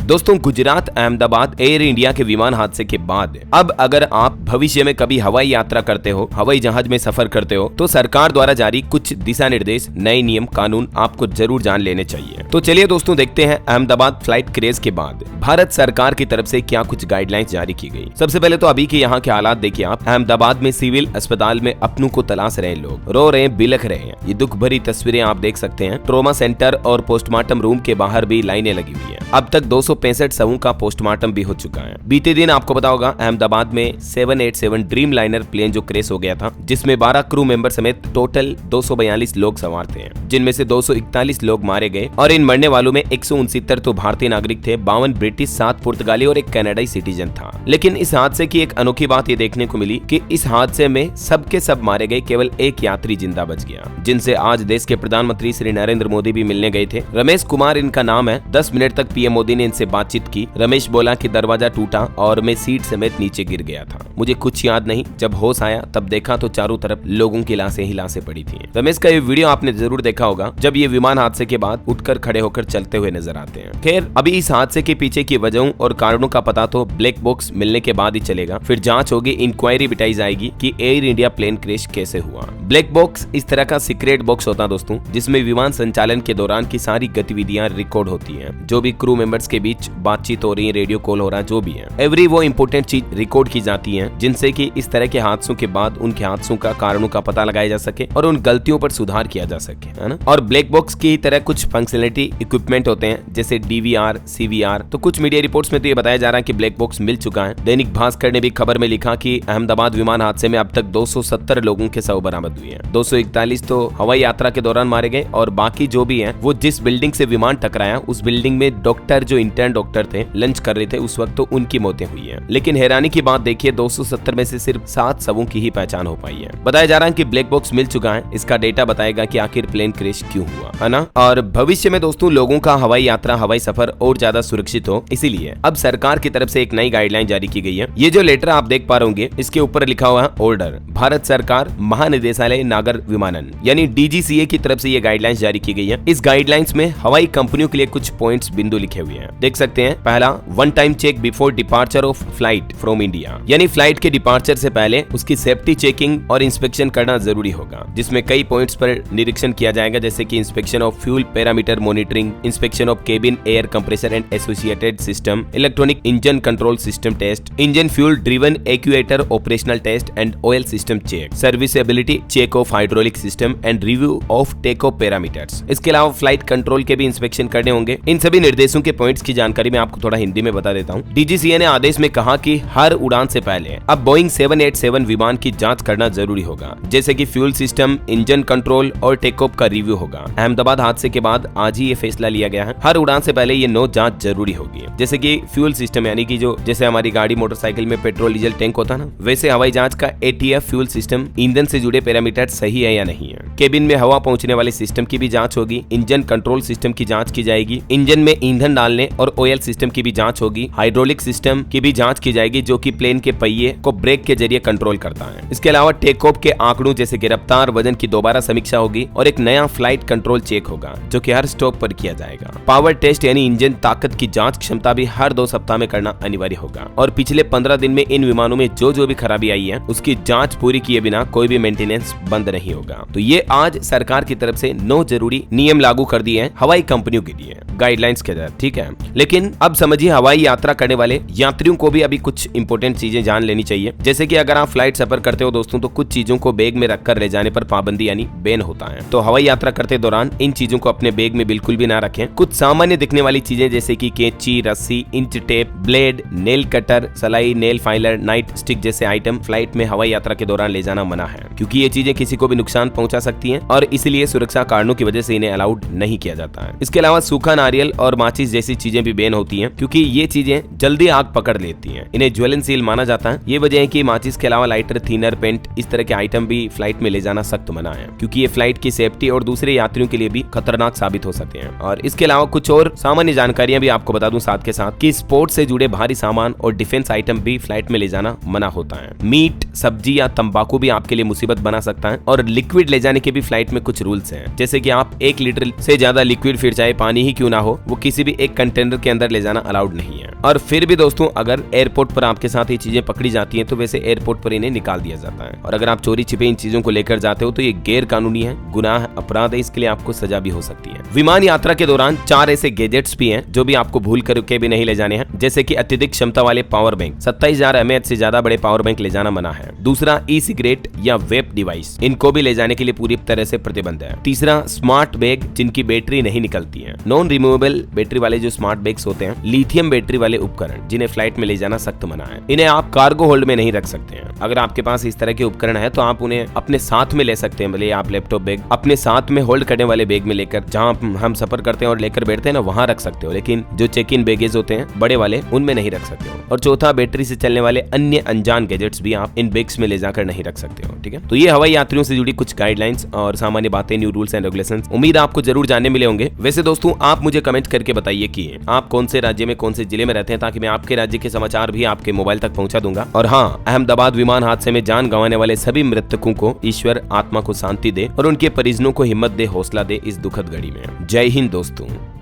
दोस्तों, Gujarat Ahmedabad air India के विमान हादसे के बाद अब अगर आप भविष्य में कभी हवाई यात्रा करते हो, हवाई जहाज में सफर करते हो, तो सरकार द्वारा जारी कुछ दिशा निर्देश, नए नियम कानून आपको जरूर जान लेने चाहिए। तो चलिए दोस्तों, देखते हैं अहमदाबाद फ्लाइट क्रैश के बाद भारत सरकार की तरफ से क्या कुछ गाइडलाइंस जारी की गई। सबसे पहले तो अभी के यहाँ के हालात देखिए आप। अहमदाबाद में सिविल अस्पताल में अपनों को तलाश रहे लोग, रो रहे हैं, बिलख रहे हैं। ये दुख भरी तस्वीरें आप देख सकते हैं। ट्रॉमा सेंटर और पोस्टमार्टम रूम के बाहर भी लाइनें लगी हुई है। अब तक 265 शवों का पोस्टमार्टम भी हो चुका है। बीते दिन आपको पता होगा अहमदाबाद में 787 ड्रीम लाइनर प्लेन जो क्रैश हो गया था, जिसमें 12 क्रू मेंबर समेत टोटल 242 लोग सवार थे, जिनमें से 241 लोग मारे गए और इन मरने वालों में 169 तो भारतीय नागरिक थे, 52 ब्रिटिश, 7 पुर्तगाली और एक कनाडाई सिटीजन था। लेकिन इस हादसे की एक अनोखी बात ये देखने को मिली कि इस हादसे में सबके सब मारे गए, केवल एक यात्री जिंदा बच गया, जिनसे आज देश के प्रधानमंत्री श्री नरेंद्र मोदी भी मिलने गए थे। रमेश कुमार इनका नाम है। 10 मिनट तक पीएम मोदी ने इनसे बातचीत की। रमेश बोला कि दरवाजा टूटा और मैं सीट समेत नीचे गिर गया था। मुझे कुछ याद नहीं। जब होश आया तब देखा तो चारों तरफ लोगों की लाशें ही लाशें पड़ी थी। रमेश का ये वीडियो आपने जरूर देखा होगा, जब ये विमान हादसे के बाद उठकर खड़े होकर चलते हुए नजर आते हैं। खैर, अभी इस हादसे के पीछे की वजहों और कारणों का पता तो ब्लैक बॉक्स मिलने के बाद ही चलेगा। फिर जांच होगी, इंक्वायरी बिठाई जाएगी कि एयर इंडिया प्लेन क्रैश कैसे हुआ। ब्लैक बॉक्स इस तरह का सीक्रेट बॉक्स होता है दोस्तों, जिसमें विमान संचालन के दौरान की सारी गतिविधियां रिकॉर्ड होती हैं। जो भी क्रू मेंबर्स के बीच बातचीत हो रही है, रेडियो कॉल हो रहा है, जो भी है, एवरी वो इंपोर्टेंट चीज रिकॉर्ड की जाती है, जिनसे कि इस तरह के हादसों के बाद उनके हादसों का कारणों का पता लगाया जा सके और उन गलतियों पर सुधार किया जा सके, है ना। और ब्लैक बॉक्स की तरह कुछ फंक्शनलिटी इक्विपमेंट होते हैं, जैसे डीवीआर, सीवीआर। तो कुछ मीडिया रिपोर्ट्स में तो ये बताया जा रहा है कि ब्लैक बॉक्स मिल चुका है। दैनिक भास्कर ने भी खबर में लिखा कि अहमदाबाद विमान हादसे में अब तक 270 लोगों के शव बरामद हुए हैं। 241 तो हवाई यात्रा के दौरान मारे गए और बाकी जो भी हैं वो जिस बिल्डिंग से विमान टकराया उस बिल्डिंग में डॉक्टर, जो इंटर्न डॉक्टर थे, लंच कर रहे थे उस वक्त, तो उनकी मौतें हुई हैं। लेकिन हैरानी की बात देखिए, 270 में से सिर्फ 7 शवों की ही पहचान हो पाई है। बताया जा रहा है कि ब्लैक बॉक्स मिल चुका है। इसका डेटा बताएगा कि आखिर प्लेन क्रैश क्यों हुआ, है ना। और भविष्य में दोस्तों लोगों का हवाई यात्रा, हवाई सफर और ज्यादा सुरक्षित हो, इसीलिए अब सरकार की तरफ से एक नई गाइडलाइन जारी की गई है। ये जो लेटर आप देख पा रहे होंगे, इसके ऊपर लिखा हुआ है ऑर्डर, भारत सरकार महानिदेशालय नागर विमानन, यानी डीजीसीए की तरफ से ये गाइडलाइंस जारी की गई है। इस गाइडलाइंस में हवाई कंपनियों के लिए कुछ पॉइंट्स, बिंदु लिखे हुए हैं, देख सकते हैं। पहला, one time check before departure of flight from India, यानी फ्लाइट के डिपार्चर से पहले उसकी सेफ्टी चेकिंग और इंस्पेक्शन करना जरूरी होगा, जिसमें कई पॉइंट्स पर निरीक्षण किया जाएगा, जैसे कि inspection of fuel parameter monitoring, inspection of cabin air compressor and associated system, electronic engine control system test, engine fuel driven actuator operational test and oil system check, serviceability check of hydraulic system and review of take off parameters. इसके अलावा flight control के भी inspection करने होंगे। इन सभी निर्देशों के points की जानकारी मैं आपको थोड़ा हिंदी में बता देता हूँ। डीजीसीए ने आदेश में कहा कि हर उड़ान से पहले अब बोइंग 787 विमान की जांच करना जरूरी होगा, जैसे कि फ्यूल सिस्टम, इंजन कंट्रोल और टेक ऑफ का रिव्यू होगा। अहमदाबाद हादसे के बाद आज ही ये फैसला लिया गया है। हर उड़ान से पहले ये 9 जांच जरूरी होगी, जैसे कि फ्यूल सिस्टम, यानी कि जो जैसे हमारी गाड़ी मोटरसाइकिल में पेट्रोल डीजल टैंक होता है ना, वैसे हवाई जहाज का एटीएफ फ्यूल सिस्टम, ईंधन से जुड़े पैरामीटर सही है या नहीं है। केबिन में हवा पहुंचने वाले सिस्टम की भी जांच होगी। इंजन कंट्रोल सिस्टम की जांच की जाएगी। इंजन में ईंधन डालने और ऑयल सिस्टम की भी जांच होगी। हाइड्रोलिक सिस्टम की भी जांच की जाएगी, जो कि प्लेन के पहिए को ब्रेक के जरिए कंट्रोल करता है। इसके अलावा टेक ऑफ के आंकड़ों जैसे कि रफ्तार, वजन की दोबारा समीक्षा होगी और एक नया फ्लाइट कंट्रोल चेक होगा, जो कि हर स्टॉप पर किया जाएगा। पावर टेस्ट यानी इंजन ताकत की जांच क्षमता भी हर 2 सप्ताह में करना अनिवार्य होगा। और पिछले 15 दिन में इन विमानों में जो भी खराबी आई है उसकी जांच पूरी किए बिना कोई भी मेंटेनेंस बंद नहीं होगा। तो ये आज सरकार की तरफ से 9 जरूरी नियम लागू कर दिए हैं हवाई कंपनियों के लिए, गाइडलाइंस के तहत, ठीक है। लेकिन अब समझिए, हवाई यात्रा करने वाले यात्रियों को भी अभी कुछ इंपॉर्टेंट चीजें जान लेनी चाहिए। जैसे कि अगर आप फ्लाइट सफर करते हो दोस्तों, तो कुछ चीजों को बैग में रखकर ले जाने पर पाबंदी यानी बैन होता है। तो हवाई यात्रा करते दौरान इन चीजों को अपने बैग में बिल्कुल भी ना रखें। कुछ सामान्य दिखने वाली चीजें जैसे कि कैंची, रस्सी, inch tape, blade, nail cutter, सलाई, नेल फाइलर, नाइट स्टिक जैसे आइटम फ्लाइट में हवाई यात्रा के दौरान ले जाना मना है, क्योंकि ये चीजें किसी को भी नुकसान पहुंचा सकती हैं और इसलिए सुरक्षा कारणों की वजह से इन्हें अलाउड नहीं किया जाता है। इसके अलावा सूखा नारियल और माचिस जैसी चीजें भी बैन होती हैं, क्योंकि ये चीजें जल्दी आग पकड़ लेती हैं। इन्हें ज्वलनशील माना जाता है। ये वजह है कि माचिस के अलावा लाइटर, थिनर, पेंट, इस तरह के आइटम भी फ्लाइट में ले जाना सख्त मना है, क्योंकि ये फ्लाइट की सेफ्टी और दूसरे यात्रियों के लिए भी खतरनाक साबित हो सकते हैं। और इसके अलावा कुछ और सामान्य जानकारियां भी आपको बता दूं साथ के साथ, कि स्पोर्ट्स से जुड़े भारी सामान और डिफेंस आइटम भी फ्लाइट में ले जाना मना होता है। मीट, सब्जी या तंबाकू भी आपके लिए मुसीबत बना सकता है। और लिक्विड ले जाने के भी फ्लाइट में कुछ रूल्स हैं, जैसे कि आप 1 लीटर से ज्यादा लिक्विड, फिर चाहे पानी ही क्यों ना हो, वो किसी भी एक कंटेनर कंटेनर के अंदर ले जाना अलाउड नहीं है। और फिर भी दोस्तों अगर एयरपोर्ट पर आपके साथ ये चीजें पकड़ी जाती हैं तो वैसे एयरपोर्ट पर इन्हें निकाल दिया जाता है। और अगर आप चोरी छिपे इन चीजों को लेकर जाते हो तो ये गैर कानूनी है, गुनाह अपराध है, इसके लिए आपको सजा भी हो सकती है। विमान यात्रा के दौरान 4 ऐसे गैजेट्स भी हैं जो भी आपको भूल करके भी नहीं ले जाने हैं, जैसे कि अत्यधिक क्षमता वाले पावर बैंक। 27,000 mAh से ज्यादा बड़े पावर बैंक ले जाना मना है। दूसरा ई सिगरेट या वेब डिवाइस, इनको भी ले जाने के लिए पूरी तरह से प्रतिबंध है। तीसरा स्मार्ट बैग जिनकी बैटरी नहीं निकलती है। नॉन रिमूवेबल बैटरी वाले जो स्मार्ट बैग्स होते हैं, लिथियम बैटरी वाले उपकरण जिन्हें फ्लाइट में ले जाना सख्त मना है। इन्हें आप कार्गो होल्ड में नहीं रख सकते हैं। अगर आपके पास इस तरह के उपकरण है तो आप उन्हें अपने साथ में ले सकते हैं, भले आप लैपटॉप बैग अपने साथ में होल्ड करने वाले बैग में लेकर, जहां हम सफर करते हैं और लेकर बैठते हैं ना, वहां रख सकते हो, लेकिन जो चेक इन बैगेज होते हैं बड़े वाले, उनमें नहीं रख सकते हो। और चौथा, बैटरी से चलने वाले अन्य अनजान गैजेट्स भी आप इन बैग्स में ले जाकर नहीं रख सकते हो। ठीक है, तो ये हवाई यात्रियों से जुड़ी कुछ गाइडलाइंस और सामान्य बातें, न्यू रूल्स एंड रेगुलेशंस, उम्मीद आपको जरूर जानने मिले होंगे। वैसे दोस्तों आप मुझे कमेंट करके बताइए कि आप कौन से राज्य में, कौन से जिले में रहते हैं, ताकि मैं आपके राज्य के समाचार भी आपके मोबाइल तक पहुंचा दूंगा। और हाँ, अहमदाबाद विमान हादसे में जान गंवाने वाले सभी मृतकों को ईश्वर आत्मा को शांति दे और उनके परिजनों को हिम्मत दे, हौसला दे इस दुखद घड़ी में। जय हिंद दोस्तों।